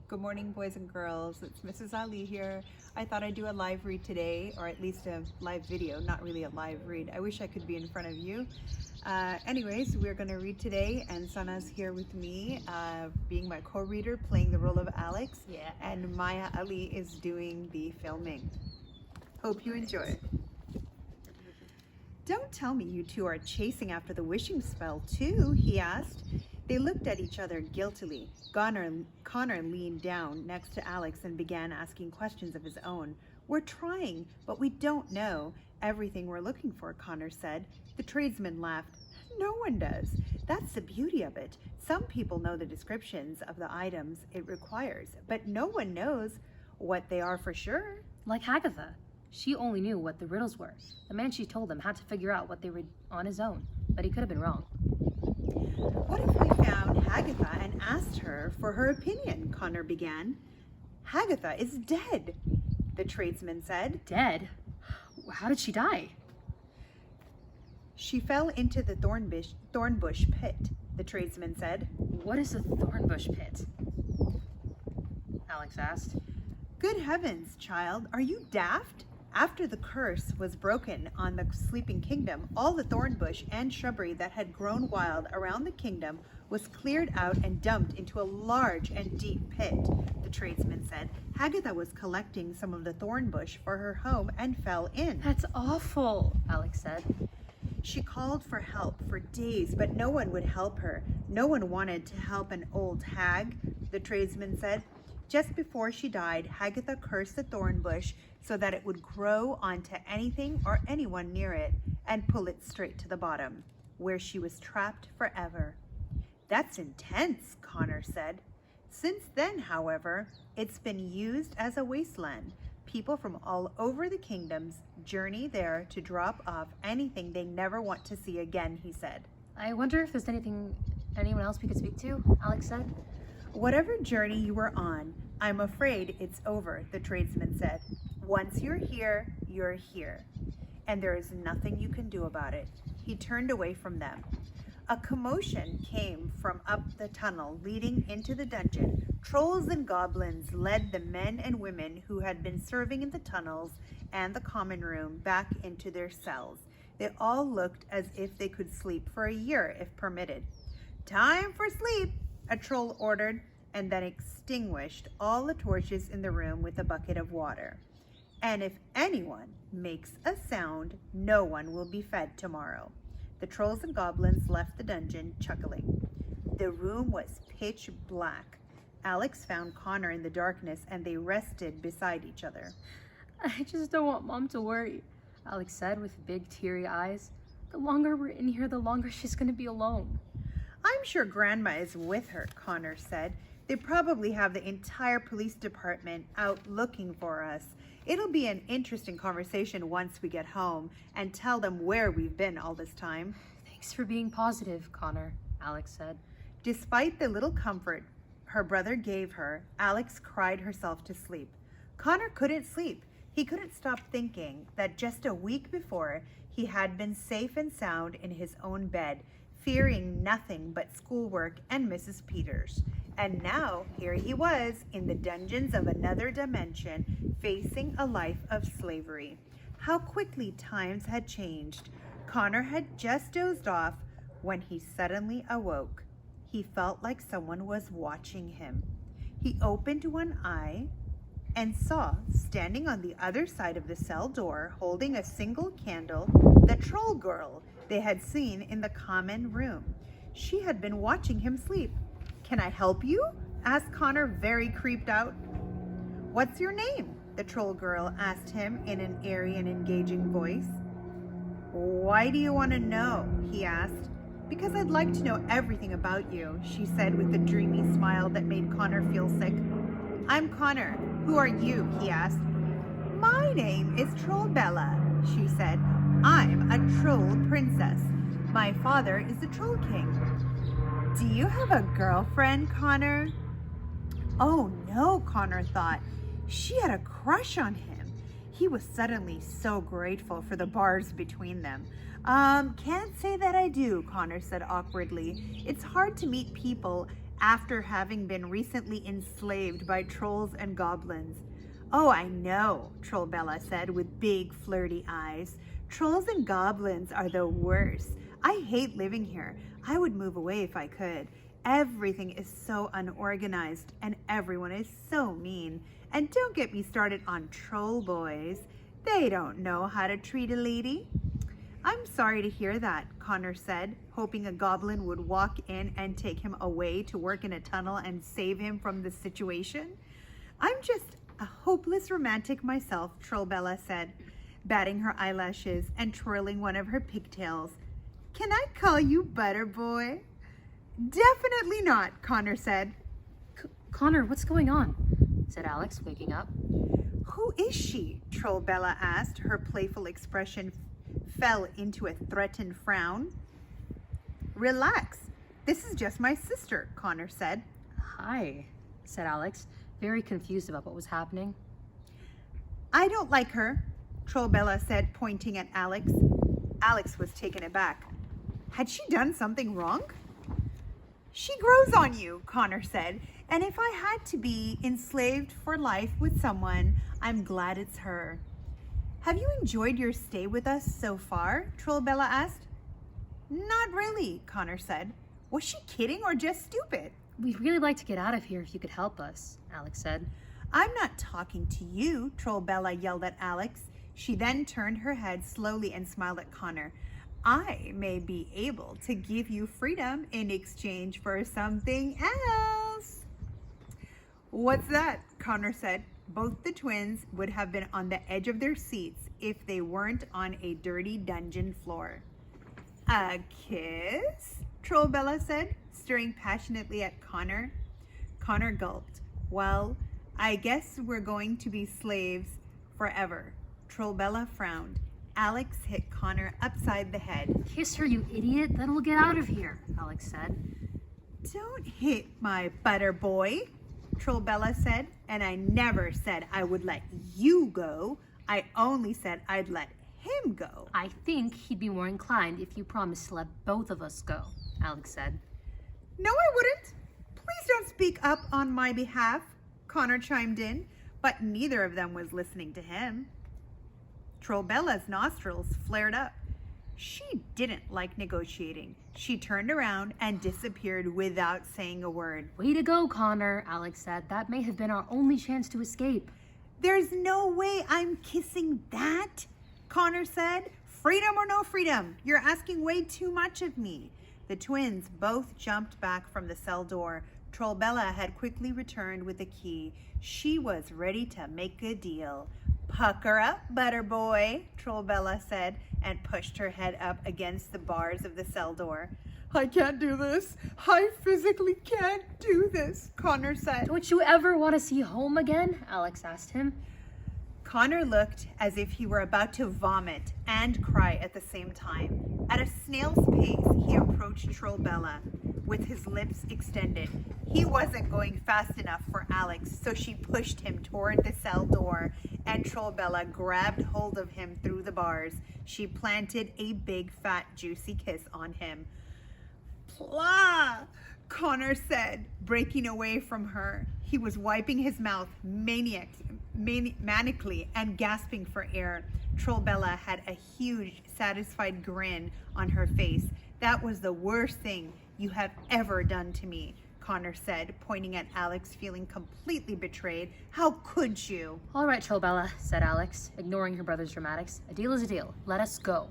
Good morning, boys and girls. It's Mrs. Ali here. I thought I'd do a live read today, or at least a live video, not really a live read. I wish I could be in front of you. Anyways, we're going to read today, and Sana's here with me, being my co-reader, playing the role of Alex. Yeah. And Maya Ali is doing the filming. Hope you enjoy. Don't tell me you two are chasing after the wishing spell too, he asked. They looked at each other guiltily. Connor leaned down next to Alex and began asking questions of his own. We're trying, but we don't know everything we're looking for, Connor said. The tradesman laughed. No one does. That's the beauty of it. Some people know the descriptions of the items it requires, but no one knows what they are for sure. Like Agatha. She only knew what the riddles were. The man she told them had to figure out what they were on his own, but he could have been wrong. What if we found Agatha and asked her for her opinion? Connor began. Agatha is dead, the tradesman said. Dead? How did she die? She fell into the thornbush pit, the tradesman said. What is a thornbush pit? Alex asked. Good heavens, child, are you daft? After the curse was broken on the sleeping kingdom, all the thornbush and shrubbery that had grown wild around the kingdom was cleared out and dumped into a large and deep pit, the tradesman said. Agatha was collecting some of the thornbush for her home and fell in. That's awful, Alex said. She called for help for days, but no one would help her. No one wanted to help an old hag, the tradesman said. Just before she died, Agatha cursed the thornbush so that it would grow onto anything or anyone near it and pull it straight to the bottom, where she was trapped forever. That's intense, Connor said. Since then, however, it's been used as a wasteland. People from all over the kingdoms journey there to drop off anything they never want to see again, he said. I wonder if there's anyone else we could speak to, Alex said. Whatever journey you were on, I'm afraid it's over, the tradesman said. Once you're here, and there is nothing you can do about it. He turned away from them. A commotion came from up the tunnel leading into the dungeon. Trolls and goblins led the men and women who had been serving in the tunnels and the common room back into their cells. They all looked as if they could sleep for a year if permitted. Time for sleep, a troll ordered, and then extinguished all the torches in the room with a bucket of water. And if anyone makes a sound, no one will be fed tomorrow. The trolls and goblins left the dungeon, chuckling. The room was pitch black. Alex found Connor in the darkness, and they rested beside each other. I just don't want Mom to worry, Alex said with big teary eyes. The longer we're in here, the longer she's going to be alone. I'm sure Grandma is with her, Connor said. They probably have the entire police department out looking for us. It'll be an interesting conversation once we get home and tell them where we've been all this time. Thanks for being positive, Connor, Alex said. Despite the little comfort her brother gave her, Alex cried herself to sleep. Connor couldn't sleep. He couldn't stop thinking that just a week before, he had been safe and sound in his own bed, fearing nothing but schoolwork and Mrs. Peters. And now, here he was in the dungeons of another dimension, facing a life of slavery. How quickly times had changed. Connor had just dozed off when he suddenly awoke. He felt like someone was watching him. He opened one eye and saw, standing on the other side of the cell door, holding a single candle, the troll girl they had seen in the common room. She had been watching him sleep. Can I help you? Asked Connor, very creeped out. What's your name? The troll girl asked him in an airy and engaging voice. Why do you want to know? He asked. Because I'd like to know everything about you, she said with a dreamy smile that made Connor feel sick. I'm Connor. Who are you? He asked. My name is Trollbella, she said. I'm a troll princess. My father is the Troll King. Do you have a girlfriend, Connor? Oh no, Connor thought. She had a crush on him. He was suddenly so grateful for the bars between them. Can't say that I do, Connor said awkwardly. It's hard to meet people after having been recently enslaved by trolls and goblins. Oh, I know, Trollbella said with big flirty eyes. Trolls and goblins are the worst. I hate living here. I would move away if I could. Everything is so unorganized and everyone is so mean. And don't get me started on troll boys. They don't know how to treat a lady. I'm sorry to hear that, Connor said, hoping a goblin would walk in and take him away to work in a tunnel and save him from the situation. I'm just a hopeless romantic myself, Trollbella said, batting her eyelashes and twirling one of her pigtails. Can I call you Butterboy? Definitely not, Connor said. Connor, what's going on? Said Alex, waking up. Who is she? Trollbella asked. Her playful expression fell into a threatened frown. Relax. This is just my sister, Connor said. Hi, said Alex, very confused about what was happening. I don't like her, Trollbella said, pointing at Alex. Alex was taken aback. Had she done something wrong? She grows on you, Connor said, and if I had to be enslaved for life with someone, I'm glad it's her. Have you enjoyed your stay with us so far? Trollbella asked. Not really, Connor said. Was she kidding or just stupid? We'd really like to get out of here if you could help us, Alex said. I'm not talking to you, Trollbella yelled at Alex. She then turned her head slowly and smiled at Connor. I may be able to give you freedom in exchange for something else. What's that? Connor said. Both the twins would have been on the edge of their seats if they weren't on a dirty dungeon floor. A kiss? Trollbella said, staring passionately at Connor. Connor gulped. Well, I guess we're going to be slaves forever. Trollbella frowned. Alex hit Connor upside the head. Kiss her, you idiot, then we'll get out of here, Alex said. Don't hit my butter boy, Trollbella said, and I never said I would let you go. I only said I'd let him go. I think he'd be more inclined if you promised to let both of us go, Alex said. No, I wouldn't. Please don't speak up on my behalf, Connor chimed in, but neither of them was listening to him. Trollbella's nostrils flared up. She didn't like negotiating. She turned around and disappeared without saying a word. Way to go, Connor, Alex said. That may have been our only chance to escape. There's no way I'm kissing that, Connor said. Freedom or no freedom? You're asking way too much of me. The twins both jumped back from the cell door. Trollbella had quickly returned with the key. She was ready to make a deal. Pucker up, Butterboy, Trollbella said, and pushed her head up against the bars of the cell door. I can't do this. I physically can't do this, Connor said. Don't you ever want to see home again? Alex asked him. Connor looked as if he were about to vomit and cry at the same time. At a snail's pace, he approached Trollbella with his lips extended. He wasn't going fast enough for Alex, so she pushed him toward the cell door, and Trollbella grabbed hold of him through the bars. She planted a big, fat, juicy kiss on him. Plah! Connor said, breaking away from her. He was wiping his mouth manically and gasping for air. Trollbella had a huge, satisfied grin on her face. That was the worst thing you have ever done to me, Connor said, pointing at Alex, feeling completely betrayed. How could you? All right, Trollbella, said Alex, ignoring her brother's dramatics. A deal is a deal. Let us go.